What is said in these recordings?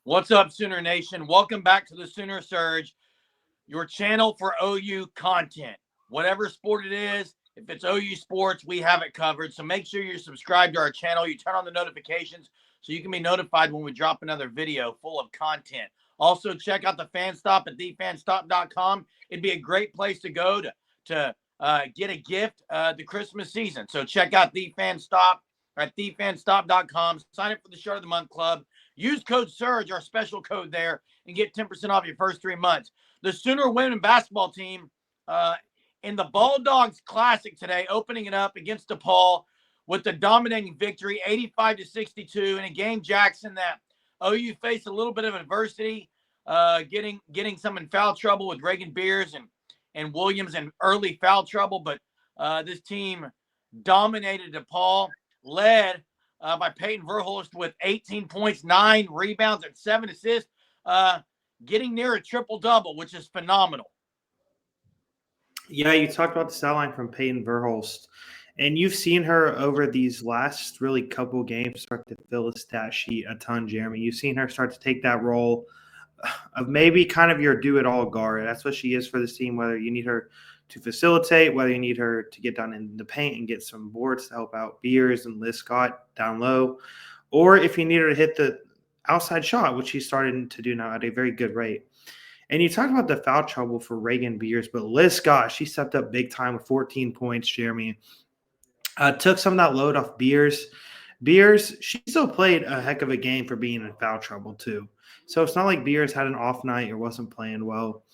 What's up, Sooner Nation? Welcome back to the Sooner Surge, your channel for OU content. Whatever sport it is, if it's OU sports, we have it covered. So make sure you're subscribed to our channel. You turn on the notifications so you can be notified when we drop another video full of content. Also, check out the fan stop at thefanstop.com. It'd be a great place to go to get a gift the Christmas season. So check out the fan stop at thefanstop.com. Sign up for the Shirt of the Month Club. Use code SURGE, our special code there, and get 10% off your first 3 months. The Sooner women basketball team in the Dawgs Classic today, opening it up against DePaul with the dominating victory, 85-62, in a game, Jackson, that OU faced a little bit of adversity, getting some in foul trouble with Reagan Beers and Williams in early foul trouble. But this team dominated DePaul, led by Peyton Verhulst with 18 points, 9 rebounds, and 7 assists, getting near a triple-double, which is phenomenal. Yeah, you talked about the stat line from Peyton Verhulst, and you've seen her over these last really couple games start to fill the stat sheet a ton, Jeremy. You've seen her start to take that role of maybe kind of your do-it-all guard. That's what she is for this team, whether you need her to facilitate, whether you need her to get down in the paint and get some boards to help out Beers and Liz Scott down low, or if you need her to hit the outside shot, which she's starting to do now at a very good rate. And you talked about the foul trouble for Reagan Beers, but Liz Scott, she stepped up big time with 14 points, Jeremy. Took some of that load off Beers. Beers, she still played a heck of a game for being in foul trouble too. So it's not like Beers had an off night or wasn't playing well.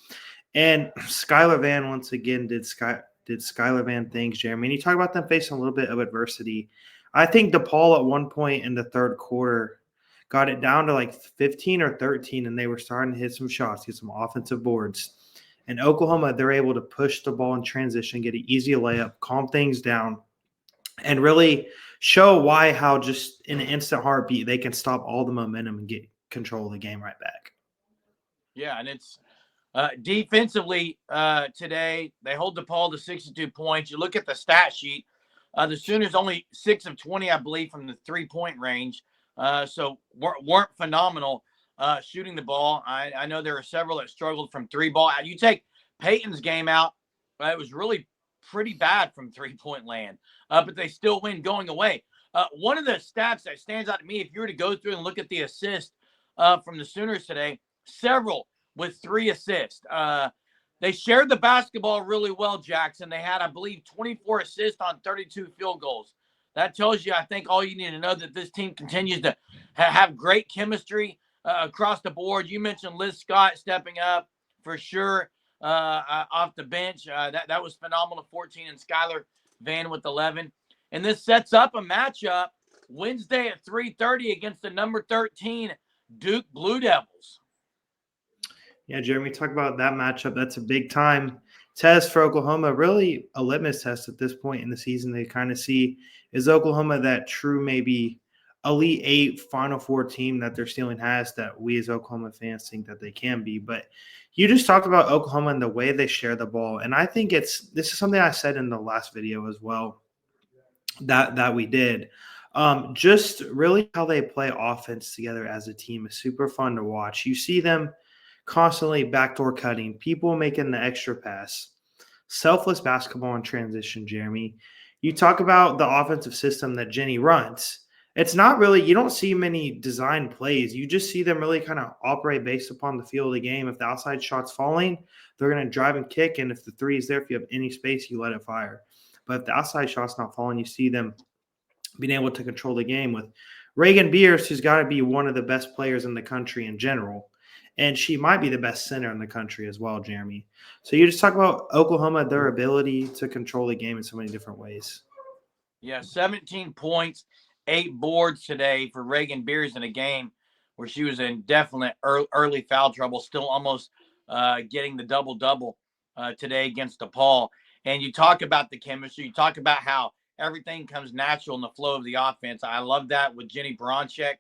And Skylar Van once again did Skylar Van things, Jeremy. And you talk about them facing a little bit of adversity. I think DePaul at one point in the third quarter got it down to like 15 or 13, and they were starting to hit some shots, get some offensive boards. And Oklahoma, they're able to push the ball in transition, get an easy layup, calm things down, and really show how just in an instant heartbeat they can stop all the momentum and get control of the game right back. Yeah, and it's defensively today, they hold DePaul to 62 points. You look at the stat sheet, the Sooners only 6 of 20, I believe, from the three-point range. So weren't phenomenal shooting the ball. I know there are several that struggled from three ball. You take Peyton's game out, it was really pretty bad from three-point land, but they still win going away. One of the stats that stands out to me, if you were to go through and look at the assists from the Sooners today, several with 3 assists. They shared the basketball really well, Jackson. They had, I believe, 24 assists on 32 field goals. That tells you, I think, all you need to know, that this team continues to have great chemistry across the board. You mentioned Liz Scott stepping up for sure off the bench. That was phenomenal, 14, and Skylar Van with 11. And this sets up a matchup Wednesday at 3:30 against the number 13 Duke Blue Devils. Yeah, Jeremy, talk about that matchup. That's a big time test for Oklahoma, really a litmus test at this point in the season. They kind of see, is Oklahoma that true maybe Elite Eight, Final Four team that their ceiling has, that we as Oklahoma fans think that they can be. But you just talked about Oklahoma and the way they share the ball. And I think this is something I said in the last video as well that we did. Just really how they play offense together as a team is super fun to watch. You see them constantly backdoor cutting, people making the extra pass, selfless basketball in transition, Jeremy. You talk about the offensive system that Jenny runs. It's not really, you don't see many design plays. You just see them really kind of operate based upon the feel of the game. If the outside shot's falling, they're going to drive and kick. And if the three is there, if you have any space, you let it fire. But if the outside shot's not falling, you see them being able to control the game with Reagan Beers, who's got to be one of the best players in the country in general. And she might be the best center in the country as well, Jeremy. So you just talk about Oklahoma, their ability to control the game in so many different ways. Yeah, 17 points, 8 boards today for Reagan Beers in a game where she was in definite early foul trouble, still almost getting the double-double today against DePaul. And you talk about the chemistry. You talk about how everything comes natural in the flow of the offense. I love that with Jenny Bronchek.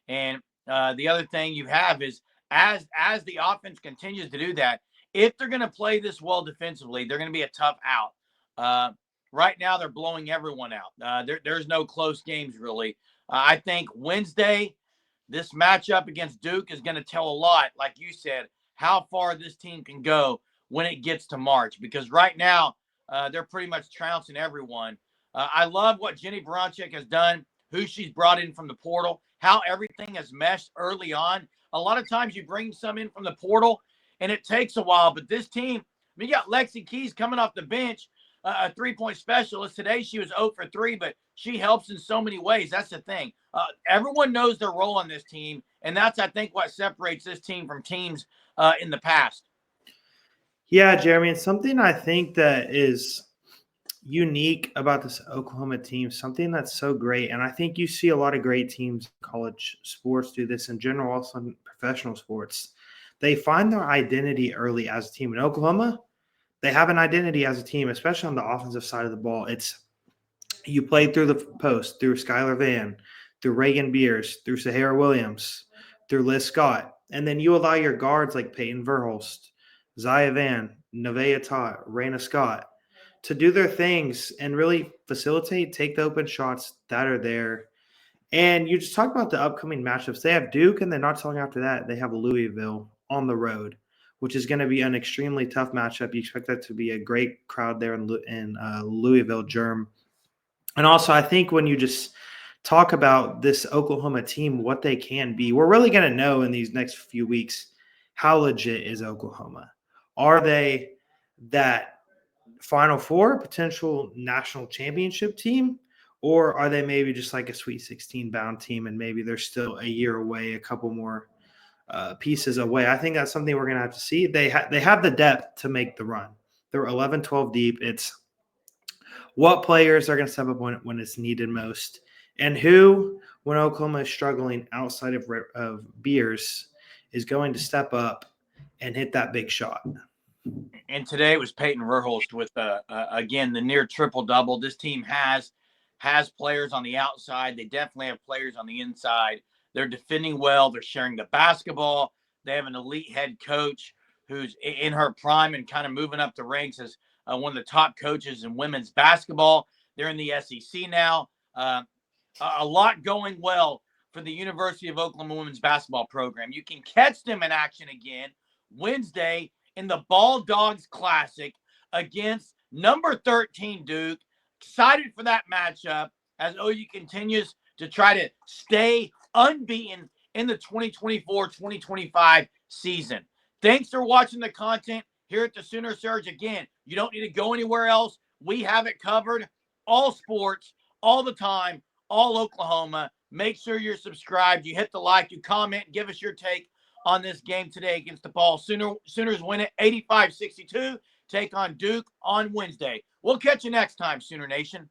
And the other thing you have is, as the offense continues to do that, if they're going to play this well defensively, they're going to be a tough out. Right now, they're blowing everyone out. There's no close games, really. I think Wednesday, this matchup against Duke is going to tell a lot, like you said, how far this team can go when it gets to March. Because right now, they're pretty much trouncing everyone. I love what Jenny Baranczyk has done, who she's brought in from the portal, how everything has meshed early on. A lot of times you bring some in from the portal, and it takes a while. But this team, I mean, you got Lexi Keys coming off the bench, a three-point specialist. Today she was 0 for 3, but she helps in so many ways. That's the thing. Everyone knows their role on this team, and that's, I think, what separates this team from teams in the past. Yeah, Jeremy, and something I think that is unique about this Oklahoma team, something that's so great, and I think you see a lot of great teams in college sports do this in general, also in professional sports. They find their identity early as a team. In Oklahoma, they have an identity as a team, especially on the offensive side of the ball. It's you played through the post, through Skylar Van, through Reagan Beers, through Sahara Williams, through Liz Scott, and then you allow your guards like Peyton Verhulst, Zaya Van, Nevaeh Tot, Raina Scott to do their things and really facilitate, take the open shots that are there. And you just talk about the upcoming matchups. They have Duke, and then not so long after that, they have Louisville on the road, which is going to be an extremely tough matchup. You expect that to be a great crowd there in Louisville, Germ. And also, I think when you just talk about this Oklahoma team, what they can be, we're really going to know in these next few weeks how legit is Oklahoma. Are they that Final Four potential national championship team, or are they maybe just like a Sweet 16 bound team and maybe they're still a year away, a couple more pieces away? I think that's something we're going to have to see. They have the depth to make the run. They're 11, 12 deep. It's what players are going to step up when it's needed most, and who, when Oklahoma is struggling outside of Beers, is going to step up and hit that big shot. And today it was Peyton Verhulst with, again, the near triple-double. This team has players on the outside. They definitely have players on the inside. They're defending well. They're sharing the basketball. They have an elite head coach who's in her prime and kind of moving up the ranks as one of the top coaches in women's basketball. They're in the SEC now. A lot going well for the University of Oklahoma women's basketball program. You can catch them in action again Wednesday in the Ball Dogs Classic against number 13 Duke. Excited for that matchup as OU continues to try to stay unbeaten in the 2024-2025 season. Thanks for watching the content here at the Sooner Surge. Again, you don't need to go anywhere else. We have it covered. All sports, all the time, all Oklahoma. Make sure you're subscribed. You hit the like, you comment, give us your take on this game today against DePaul. Sooners win it 85-62. Take on Duke on Wednesday. We'll catch you next time, Sooner Nation.